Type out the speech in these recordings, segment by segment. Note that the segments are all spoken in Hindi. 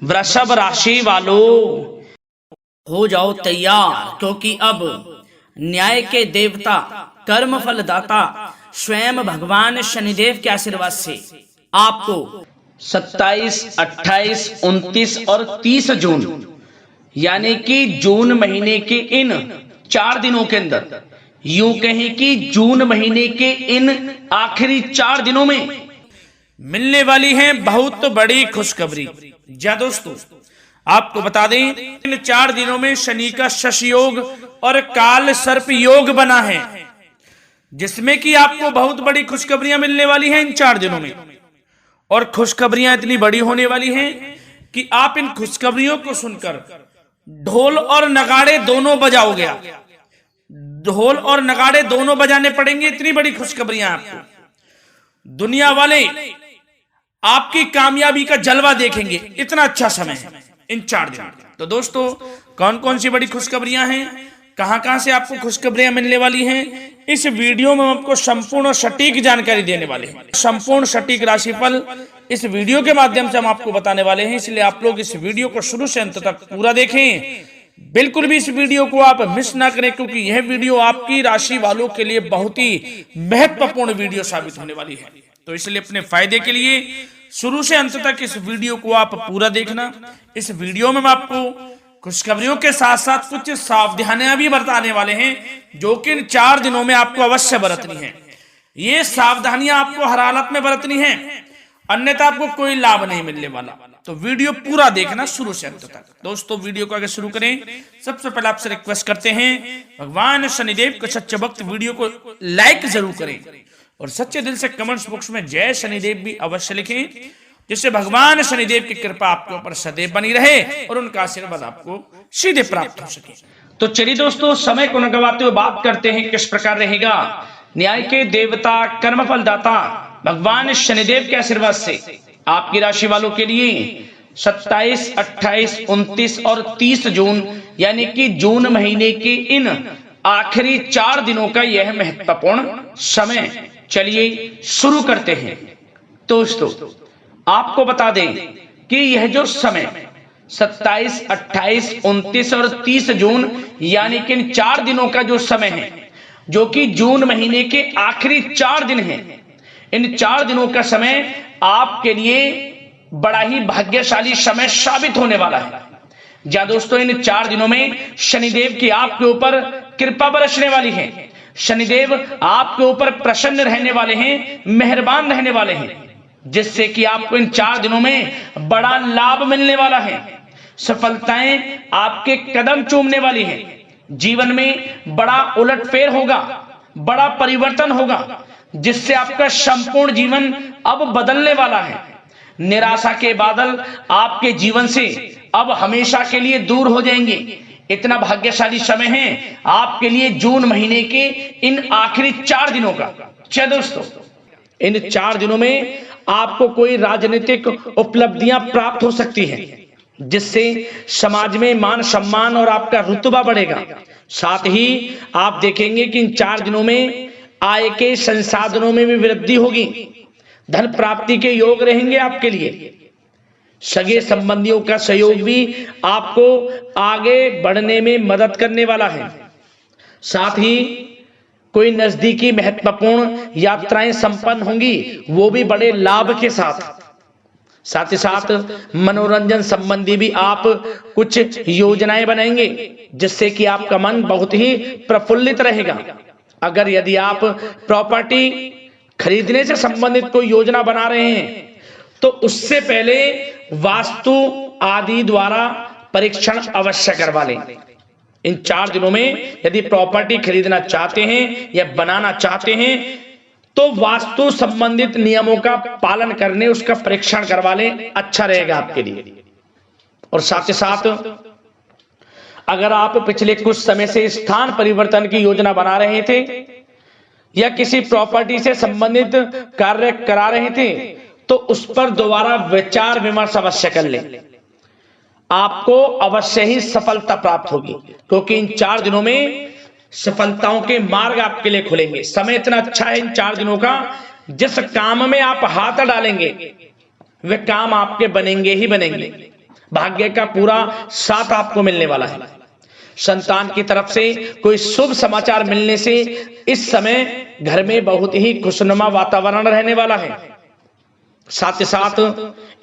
वृषभ राशि वालों हो जाओ तैयार, क्योंकि अब न्याय के देवता, कर्म फल दाता स्वयं भगवान शनिदेव के आशीर्वाद से आपको 27, 28, 29 और 30 जून यानी कि जून महीने के इन 4 दिनों के अंदर, यूं कहें कि जून महीने के इन आखिरी 4 दिनों में मिलने वाली है बहुत बड़ी खुशखबरी। जी दोस्तों, आपको बता दें इन 4 दिनों में शनि का शश योग और काल सर्प योग बना है, जिसमें कि आपको बहुत बड़ी खुशखबरियां मिलने वाली हैं इन 4 दिनों में। और खुशखबरियां इतनी बड़ी होने वाली हैं कि आप इन खुशखबरियों को सुनकर ढोल और नगाड़े दोनों बजाओगे। ढोल और नगाड़े दोनों बजाने पड़ेंगे, इतनी बड़ी खुशखबरियां आपको। दुनिया वाले आपकी कामयाबी का जलवा देखेंगे, इतना अच्छा समय है इन 4 दिनों। तो दोस्तों, कौन कौन सी बड़ी खुशखबरियां हैं, कहां कहां से आपको खुशखबरियां मिलने वाली हैं, इस वीडियो में हम आपको संपूर्ण सटीक जानकारी देने वाले हैं। संपूर्ण सटीक राशिफल इस वीडियो के माध्यम से हम आपको बताने वाले हैं, इसलिए आप लोग इस वीडियो को शुरू से अंत तक पूरा देखें। बिल्कुल भी इस वीडियो को आप मिस ना करें, क्योंकि यह वीडियो आपकी राशि वालों के लिए बहुत ही महत्वपूर्ण वीडियो साबित होने वाली है। तो इसलिए अपने फायदे के लिए शुरू से अंत तक इस वीडियो को आप पूरा देखना। इस वीडियो में हम आपको खुशखबरियों के साथ साथ कुछ सावधानियां भी बरताने वाले हैं, जो कि इन 4 दिनों में आपको अवश्य बरतनी है। ये सावधानियां आपको हर हालत में बरतनी है, अन्यथा आपको कोई लाभ नहीं मिलने वाला। तो वीडियो पूरा देखना शुरू से अंत तक। दोस्तों, वीडियो को आगे शुरू करें, सबसे पहले आपसे रिक्वेस्ट करते हैं, भगवान शनिदेव के सच्चे भक्त वीडियो को लाइक जरूर करें और सच्चे दिल से कमेंट्स बॉक्स में जय शनिदेव भी अवश्य लिखें, जिससे भगवान शनिदेव की कृपा आपके ऊपर सदैव बनी रहे और उनका आशीर्वाद आपको सीधे प्राप्त हो सके। तो चलिए दोस्तों, समय को न गवाते हुए बात करते हैं किस प्रकार रहेगा न्याय के देवता, कर्मफल दाता भगवान शनिदेव के आशीर्वाद से आपकी राशि वालों के लिए 27, 28, 29 और 30 जून यानी कि जून महीने के इन आखिरी 4 दिनों का यह महत्वपूर्ण समय। चलिए शुरू करते हैं। दोस्तों, आपको बता दें कि यह जो समय 27, 28, 29 और 30 जून यानी कि इन 4 दिनों का जो समय है, जो कि जून महीने के आखिरी 4 दिन हैं, इन 4 दिनों का समय आपके लिए बड़ा ही भाग्यशाली समय साबित होने वाला है। जा दोस्तों, इन 4 दिनों में शनिदेव की आपके ऊपर कृपा बरसने वाली है। शनिदेव आपके ऊपर प्रसन्न रहने वाले हैं, मेहरबान रहने वाले हैं, जिससे कि आपको इन 4 दिनों में बड़ा लाभ मिलने वाला है। सफलताएं आपके कदम चूमने वाली हैं। जीवन में बड़ा उलटफेर होगा, बड़ा परिवर्तन होगा, जिससे आपका संपूर्ण जीवन अब बदलने वाला है। निराशा के बादल आपके जीवन से अब हमेशा के लिए दूर हो जाएंगे। इतना भाग्यशाली समय है आपके लिए जून महीने के इन आखिरी 4 दिनों का। चलिए दोस्तों, इन 4 दिनों में आपको कोई राजनीतिक उपलब्धियां प्राप्त हो सकती हैं, जिससे समाज में मान सम्मान और आपका रुतबा बढ़ेगा। साथ ही आप देखेंगे कि इन 4 दिनों में आय के संसाधनों में भी वृद्धि होगी। धन प्राप्ति के योग रहेंगे आपके लिए। सगे संबंधियों का सहयोग भी आपको आगे बढ़ने में मदद करने वाला है। साथ ही कोई नजदीकी महत्वपूर्ण यात्राएं संपन्न होंगी, वो भी बड़े लाभ के साथ। साथ ही साथ मनोरंजन संबंधी भी आप कुछ योजनाएं बनाएंगे, जिससे कि आपका मन बहुत ही प्रफुल्लित रहेगा। अगर यदि आप प्रॉपर्टी खरीदने से संबंधित कोई योजना बना रहे हैं, तो उससे पहले वास्तु आदि द्वारा परीक्षण अवश्य करवा लें। इन 4 दिनों में यदि प्रॉपर्टी खरीदना चाहते हैं या बनाना चाहते हैं, तो वास्तु संबंधित नियमों का पालन करने उसका परीक्षण करवा लें, अच्छा रहेगा आपके लिए। और साथ ही साथ अगर आप पिछले कुछ समय से स्थान परिवर्तन की योजना बना रहे थे या किसी प्रॉपर्टी से संबंधित कार्य करा रहे थे, तो उस पर दोबारा विचार विमर्श अवश्य कर लें। आपको अवश्य ही सफलता प्राप्त होगी, क्योंकि इन 4 दिनों में सफलताओं के मार्ग आपके लिए खुलेंगे। समय इतना अच्छा है इन 4 दिनों का, जिस काम में आप हाथ डालेंगे वे काम आपके बनेंगे ही बनेंगे। भाग्य का पूरा साथ आपको मिलने वाला है। संतान की तरफ से कोई शुभ समाचार मिलने से इस समय घर में बहुत ही खुशनुमा वातावरण रहने वाला है। साथ ही साथ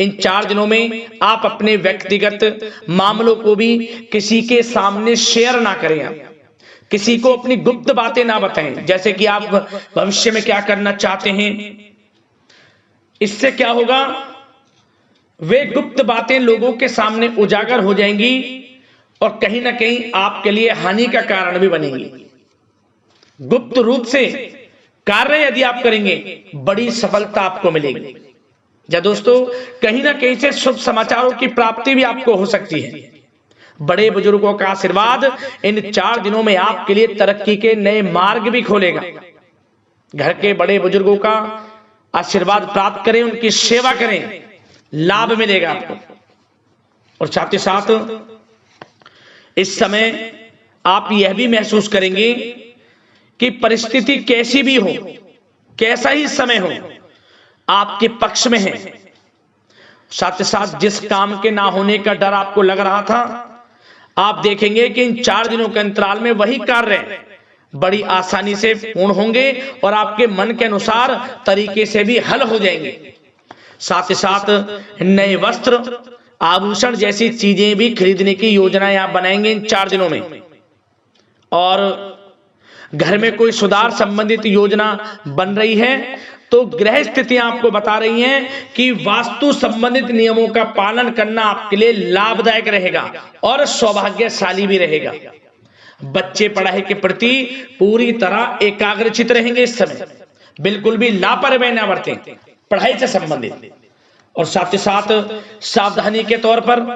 इन 4 दिनों में आप अपने व्यक्तिगत मामलों को भी किसी के सामने शेयर ना करें। आप किसी को अपनी गुप्त बातें ना बताएं, जैसे कि आप भविष्य में क्या करना चाहते हैं। इससे क्या होगा, वे गुप्त बातें लोगों के सामने उजागर हो जाएंगी और कहीं ना कहीं आपके लिए हानि का कारण भी बनेंगी। गुप्त रूप से कार्य यदि आप करेंगे, बड़ी सफलता आपको मिलेगी। या दोस्तों, कहीं ना कहीं से शुभ समाचारों की प्राप्ति भी आपको हो सकती है। बड़े बुजुर्गों का आशीर्वाद इन 4 दिनों में आपके लिए तरक्की के नए मार्ग भी खोलेगा। घर के बड़े बुजुर्गों का आशीर्वाद प्राप्त करें, उनकी सेवा करें, लाभ मिलेगा आपको। और साथ ही साथ इस समय आप यह भी महसूस करेंगे कि परिस्थिति कैसी भी हो, कैसा ही समय हो, आपके पक्ष में है। साथ ही साथ जिस काम के ना होने का डर आपको लग रहा था, आप देखेंगे कि इन 4 दिनों के अंतराल में वही कार्य बड़ी आसानी से पूर्ण होंगे और आपके मन के अनुसार तरीके से भी हल हो जाएंगे। साथ ही साथ नए वस्त्र, आभूषण जैसी चीजें भी खरीदने की योजनाएं आप बनाएंगे इन 4 दिनों में। और घर में कोई सुधार संबंधित योजना बन रही है तो ग्रह स्थितियां आपको बता रही हैं कि वास्तु संबंधित नियमों का पालन करना आपके लिए लाभदायक रहेगा और सौभाग्यशाली भी रहेगा। बच्चे पढ़ाई के प्रति पूरी तरह एकाग्रचित रहेंगे इस समय, बिल्कुल भी लापरवाही न बरतें पढ़ाई से संबंधित। और साथ ही साथ सावधानी के तौर पर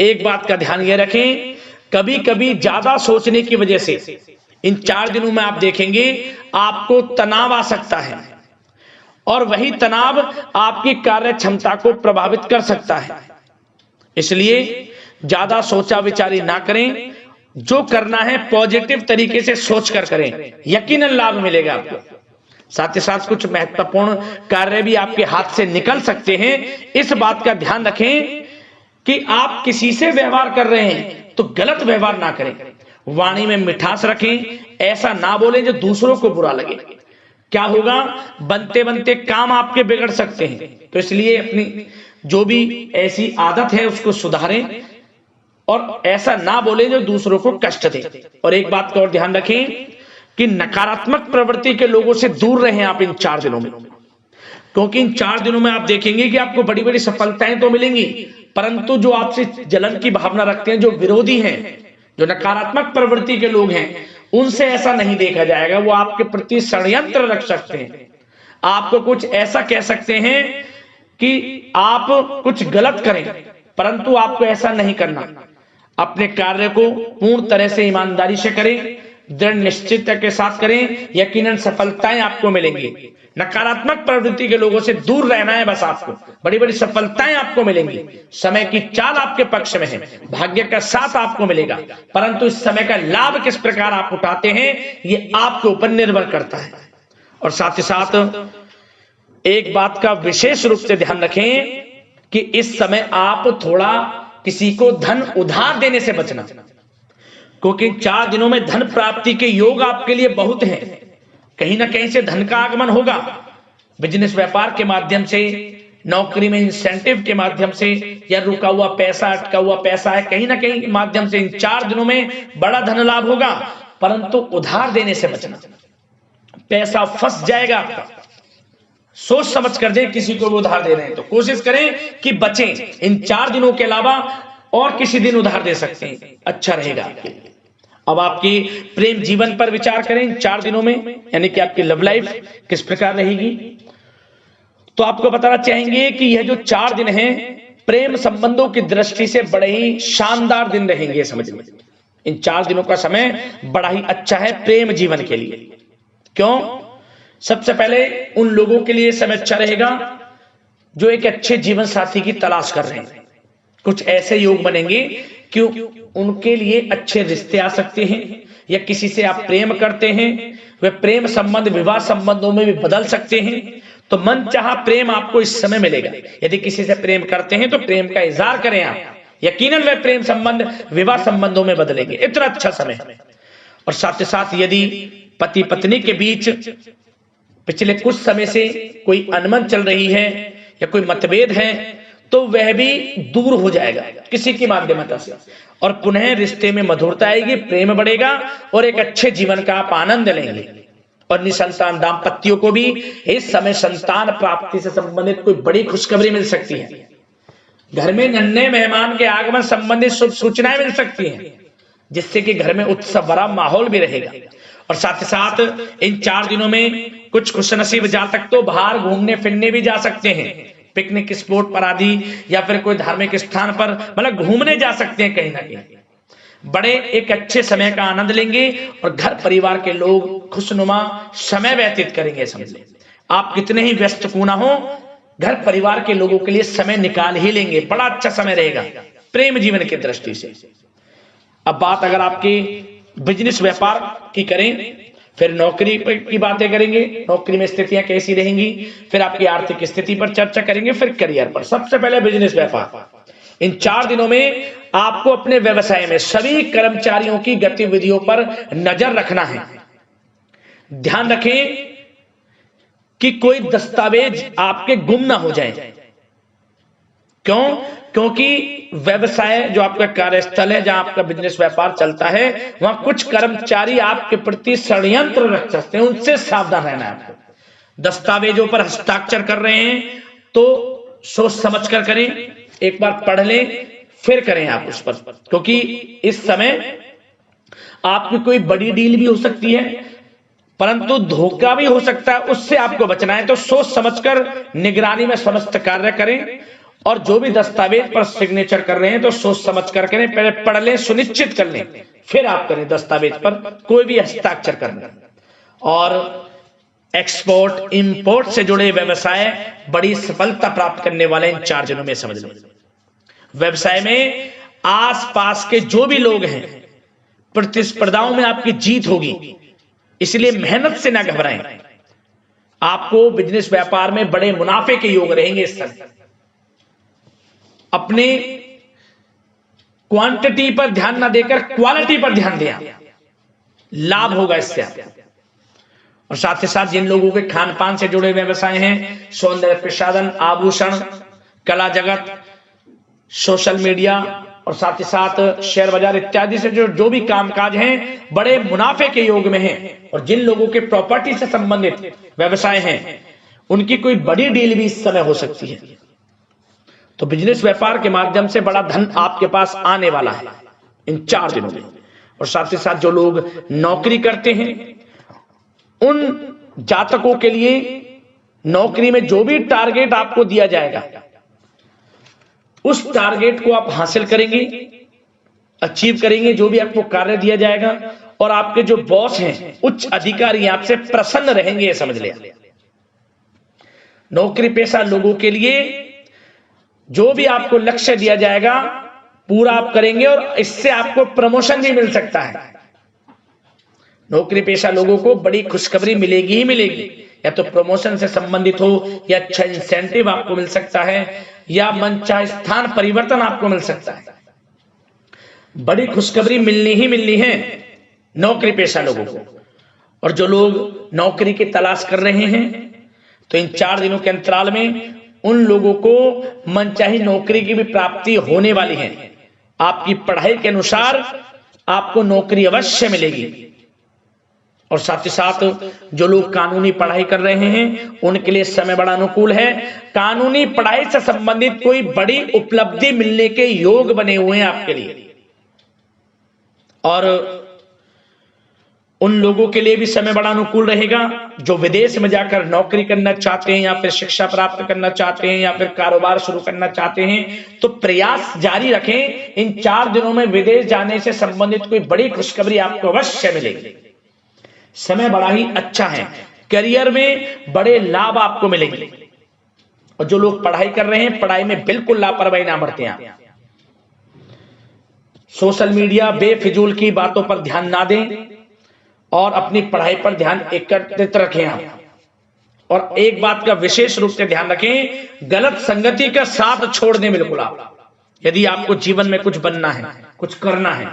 एक बात का ध्यान ये रखें, कभी कभी ज्यादा सोचने की वजह से इन 4 दिनों में आप देखेंगे आपको तनाव आ सकता है और वही तनाव आपकी कार्य क्षमता को प्रभावित कर सकता है। इसलिए ज्यादा सोचा विचारी ना करें, जो करना है पॉजिटिव तरीके से सोचकर करें, यकीनन लाभ मिलेगा आपको। साथ ही साथ कुछ महत्वपूर्ण कार्य भी आपके हाथ से निकल सकते हैं। इस बात का ध्यान रखें कि आप किसी से व्यवहार कर रहे हैं तो गलत व्यवहार ना करें, वाणी में मिठास रखें, ऐसा ना बोलें जो दूसरों को बुरा लगे। क्या होगा, बनते बनते काम आपके बिगड़ सकते हैं। तो इसलिए अपनी जो भी ऐसी आदत है उसको सुधारें और ऐसा ना बोलें जो दूसरों को कष्ट दे। और एक बात का और ध्यान रखें कि नकारात्मक प्रवृत्ति के लोगों से दूर रहें आप इन 4 दिनों में, क्योंकि इन 4 दिनों में आप देखेंगे कि आपको बड़ी बड़ी सफलताएं तो मिलेंगी, परंतु जो आपसे जलन की भावना रखते हैं, जो विरोधी हैं, जो नकारात्मक प्रवृत्ति के लोग हैं, उनसे ऐसा नहीं देखा जाएगा। वो आपके प्रति षड्यंत्र रख सकते हैं, आपको कुछ ऐसा कह सकते हैं कि आप कुछ गलत करें, परंतु आपको ऐसा नहीं करना। अपने कार्य को पूर्ण तरह से ईमानदारी से करें, दृढ़ निश्चितता के साथ करें, यकीनन सफलताएं आपको मिलेंगी। नकारात्मक प्रवृत्ति के लोगों से दूर रहना है बस, आपको बड़ी बड़ी सफलताएं आपको मिलेंगी। समय की चाल आपके पक्ष में है, भाग्य का साथ आपको मिलेगा, परंतु इस समय का लाभ किस प्रकार आप उठाते हैं ये आपके ऊपर निर्भर करता है। और साथ ही साथ एक बात का विशेष रूप से ध्यान रखें कि इस समय आप थोड़ा किसी को धन उधार देने से बचना, क्योंकि 4 दिनों में धन प्राप्ति के योग आपके लिए बहुत हैं। कहीं ना कहीं से धन का आगमन होगा, बिजनेस व्यापार के माध्यम से, नौकरी में इंसेंटिव के माध्यम से, या रुका हुआ पैसा, अटका हुआ पैसा है, कहीं ना कहीं माध्यम से इन 4 दिनों में बड़ा धन लाभ होगा। परंतु उधार देने से बचना, पैसा फंस जाएगा आपका। सोच समझ कर दें, किसी को भी उधार दे रहे हैं तो कोशिश करें कि बचें। इन 4 दिनों के अलावा और किसी दिन उधार दे सकते हैं, अच्छा रहेगा आपके लिए। अब आपकी प्रेम जीवन पर विचार करें इन 4 दिनों में, यानी कि आपकी लव लाइफ किस प्रकार रहेगी। तो आपको बताना चाहेंगे कि यह जो 4 दिन हैं प्रेम संबंधों की दृष्टि से बड़े ही शानदार दिन रहेंगे। समझ में, इन 4 दिनों का समय बड़ा ही अच्छा है प्रेम जीवन के लिए। क्यों? सबसे पहले उन लोगों के लिए समय अच्छा रहेगा जो एक अच्छे जीवन साथी की तलाश कर रहे हैं। कुछ ऐसे योग बनेंगे कि उनके लिए अच्छे रिश्ते आ सकते हैं, या किसी से आप प्रेम करते हैं, वे प्रेम संबंध विवाह संबंधों में भी बदल सकते हैं। तो मन चाहा प्रेम आपको इस समय मिलेगा। यदि किसी से प्रेम करते हैं तो प्रेम का इजहार करें आप, यकीनन वे प्रेम संबंध विवाह संबंधों में बदलेंगे। इतना अच्छा समय। और साथ ही साथ यदि पति पत्नी के बीच पिछले कुछ समय से कोई अनबन चल रही है या कोई मतभेद है तो वह भी दूर हो जाएगा किसी की माध्यमता से, और पुनः रिश्ते में मधुरता आएगी, प्रेम बढ़ेगा और एक अच्छे जीवन का आप आनंद लेंगे। और निसंतान दाम्पत्यों को भी इस समय संतान प्राप्ति से संबंधित कोई बड़ी खुशखबरी मिल सकती है। घर में नन्हे मेहमान के आगमन संबंधित शुभ सूचनाएं मिल सकती हैं, जिससे कि घर में उत्सव भरा माहौल भी रहेगा। और साथ ही साथ इन 4 दिनों में कुछ खुशनसीब जातक तो बाहर घूमने फिरने भी जा सकते हैं, पिकनिक स्पॉट पर आदि, या फिर कोई धार्मिक स्थान पर मतलब घूमने जा सकते हैं कहीं ना कहीं। बड़े एक अच्छे समय का आनंद लेंगे और घर परिवार के लोग खुशनुमा समय व्यतीत करेंगे। समझ लें आप कितने ही व्यस्त क्यों ना हो, घर परिवार के लोगों के लिए समय निकाल ही लेंगे। बड़ा अच्छा समय रहेगा प्रेम जीवन की दृष्टि से। अब बात अगर आपकी बिजनेस व्यापार की करें, फिर नौकरी की बातें करेंगे, नौकरी में स्थितियां कैसी रहेंगी, फिर आपकी आर्थिक स्थिति पर चर्चा करेंगे, फिर करियर पर। सबसे पहले बिजनेस व्यापार। इन 4 दिनों में आपको अपने व्यवसाय में सभी कर्मचारियों की गतिविधियों पर नजर रखना है। ध्यान रखें कि कोई दस्तावेज आपके गुम ना हो जाए। क्यों? क्योंकि व्यवसाय जो आपका कार्यस्थल है, जहां आपका बिजनेस व्यापार चलता है, वहां कुछ कर्मचारी आपके प्रति षड्यंत्र रच सकते हैं, उनसे सावधान रहना है आपको। दस्तावेजों पर हस्ताक्षर कर रहे हैं तो सोच समझ कर करें, एक बार पढ़ लें फिर करें आप उस पर, क्योंकि इस समय आपकी कोई बड़ी डील भी हो सकती है, परंतु धोखा भी हो सकता है, उससे आपको बचना है। तो सोच समझकर निगरानी में समस्त कार्य करें, और जो भी दस्तावेज पर सिग्नेचर कर रहे हैं तो सोच समझ कर करें, पहले पढ़ लें, सुनिश्चित कर लें, फिर आप करें दस्तावेज पर कोई भी हस्ताक्षर करना। और एक्सपोर्ट इंपोर्ट से जुड़े व्यवसाय बड़ी सफलता प्राप्त करने वाले इन 4 दिनों में। समझ लें व्यवसाय में आसपास के जो भी लोग हैं, प्रतिस्पर्धाओं में आपकी जीत होगी, इसलिए मेहनत से ना घबराएं। आपको बिजनेस व्यापार में बड़े मुनाफे के योग रहेंगे इस समय। अपने क्वांटिटी पर ध्यान ना देकर क्वालिटी पर ध्यान दें, लाभ होगा इससे आपको। और साथ ही साथ जिन लोगों के खान पान से जुड़े व्यवसाय हैं, सौंदर्य प्रसाधन, आभूषण, कला जगत, सोशल मीडिया और साथ ही साथ शेयर बाजार इत्यादि से जो भी कामकाज हैं, बड़े मुनाफे के योग में हैं। और जिन लोगों के प्रॉपर्टी से संबंधित व्यवसाय हैं, उनकी कोई बड़ी डील भी इस समय हो सकती है। तो बिजनेस व्यापार के माध्यम से बड़ा धन आपके पास आने वाला है इन 4 दिनों में। और साथ ही साथ जो लोग नौकरी करते हैं, उन जातकों के लिए नौकरी में जो भी टारगेट आपको दिया जाएगा, उस टारगेट को आप हासिल करेंगे, अचीव करेंगे, जो भी आपको कार्य दिया जाएगा। और आपके जो बॉस हैं, उच्च अधिकारी, आपसे प्रसन्न रहेंगे, समझ लें। नौकरी पेशा लोगों के लिए जो भी आपको लक्ष्य दिया जाएगा पूरा आप करेंगे, और इससे आपको प्रमोशन भी मिल सकता है। नौकरी पेशा लोगों को बड़ी खुशखबरी मिलेगी ही मिलेगी, या तो प्रमोशन से संबंधित हो, या अच्छा इंसेंटिव आपको मिल सकता है, या मनचाहे स्थान परिवर्तन आपको मिल सकता है। बड़ी खुशखबरी मिलनी ही मिलनी है नौकरी पेशा लोगों को। और जो लोग नौकरी की तलाश कर रहे हैं, तो इन 4 दिनों के अंतराल में उन लोगों को मनचाही नौकरी की भी प्राप्ति होने वाली है। आपकी पढ़ाई के अनुसार आपको नौकरी अवश्य मिलेगी। और साथ ही साथ जो लोग कानूनी पढ़ाई कर रहे हैं, उनके लिए समय बड़ा अनुकूल है। कानूनी पढ़ाई से संबंधित कोई बड़ी उपलब्धि मिलने के योग बने हुए हैं आपके लिए। और उन लोगों के लिए भी समय बड़ा अनुकूल रहेगा जो विदेश में जाकर नौकरी करना चाहते हैं, या फिर शिक्षा प्राप्त करना चाहते हैं, या फिर कारोबार शुरू करना चाहते हैं। तो प्रयास जारी रखें। इन 4 दिनों में विदेश जाने से संबंधित कोई बड़ी खुशखबरी आपको अवश्य मिलेगी। समय बड़ा ही अच्छा है। करियर में बड़े लाभ आपको मिलेंगे। और जो लोग पढ़ाई कर रहे हैं, पढ़ाई में बिल्कुल लापरवाही ना बरतें आप। सोशल मीडिया बेफिजूल की बातों पर ध्यान ना दें, और अपनी पढ़ाई पर ध्यान एकत्रित रखें आप। और एक बात का विशेष रूप से ध्यान रखें, गलत संगति का साथ छोड़ दें बिल्कुल आप। यदि आपको जीवन में कुछ बनना है, कुछ करना है,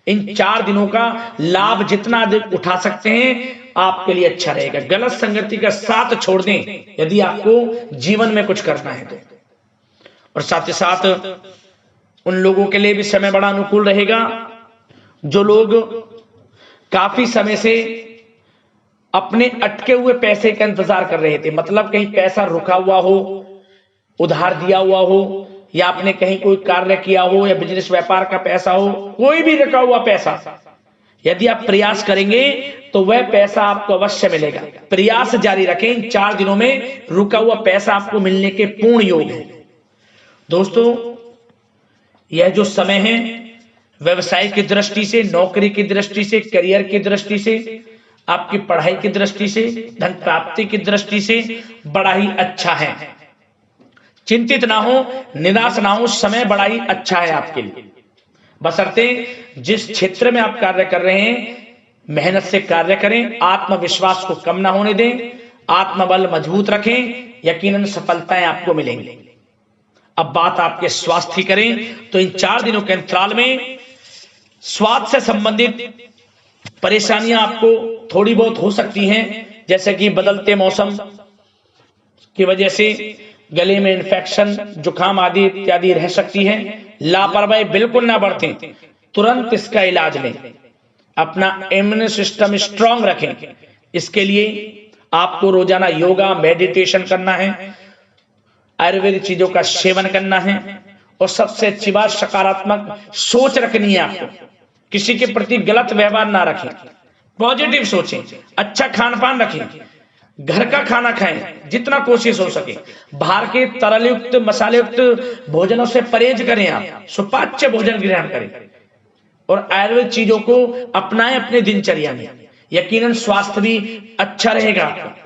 इन 4 दिनों का लाभ जितना अधिक उठा सकते हैं आपके लिए अच्छा रहेगा। गलत संगति का साथ छोड़ दें यदि आपको जीवन में कुछ करना है तो। और साथ ही साथ उन लोगों के लिए भी समय बड़ा अनुकूल रहेगा जो लोग काफी समय से अपने अटके हुए पैसे का इंतजार कर रहे थे, मतलब कहीं पैसा रुका हुआ हो, उधार दिया हुआ हो, या आपने कहीं कोई कार्य किया हो, या बिजनेस व्यापार का पैसा हो, कोई भी रुका हुआ पैसा, यदि आप प्रयास करेंगे तो वह पैसा आपको अवश्य मिलेगा। प्रयास जारी रखें, इन 4 दिनों में रुका हुआ पैसा आपको मिलने के पूर्ण योग है। दोस्तों, यह जो समय है व्यवसाय की दृष्टि से, नौकरी की दृष्टि से, करियर की दृष्टि से, आपकी पढ़ाई की दृष्टि से, धन प्राप्ति की दृष्टि से बड़ा ही अच्छा है। चिंतित ना हो, निराश ना हो, समय बड़ा ही अच्छा है आपके लिए। बशर्ते जिस क्षेत्र में आप कार्य कर रहे हैं मेहनत से कार्य करें, आत्मविश्वास को कम ना होने दें, आत्मबल मजबूत रखें, यकीनन सफलताएं आपको मिलेंगी। अब बात आपके स्वास्थ्य की करें तो इन 4 दिनों के अंतराल में स्वास्थ्य से संबंधित परेशानियां आपको थोड़ी बहुत हो सकती हैं, जैसे कि बदलते मौसम की वजह से गले में इन्फेक्शन, जुकाम आदि इत्यादि रह सकती है। लापरवाही बिल्कुल ना बरतें, तुरंत इसका इलाज लें, अपना इम्यून सिस्टम स्ट्रांग रखें। इसके लिए आपको रोजाना योगा, मेडिटेशन करना है, आयुर्वेदिक चीजों का सेवन करना है, और सबसे अच्छी बात सकारात्मक सोच रखनी है। आपको किसी के प्रति गलत व्यवहार ना रखें, पॉजिटिव सोचें, अच्छा खान पान रखें, घर का खाना खाएं जितना कोशिश हो सके, बाहर के तरल युक्त मसाले युक्त भोजनों से परहेज करें, आप सुपाच्य भोजन ग्रहण करें और आयुर्वेद चीजों को अपनाएं अपने दिनचर्या में। यकीनन स्वास्थ्य भी अच्छा रहेगा आपका।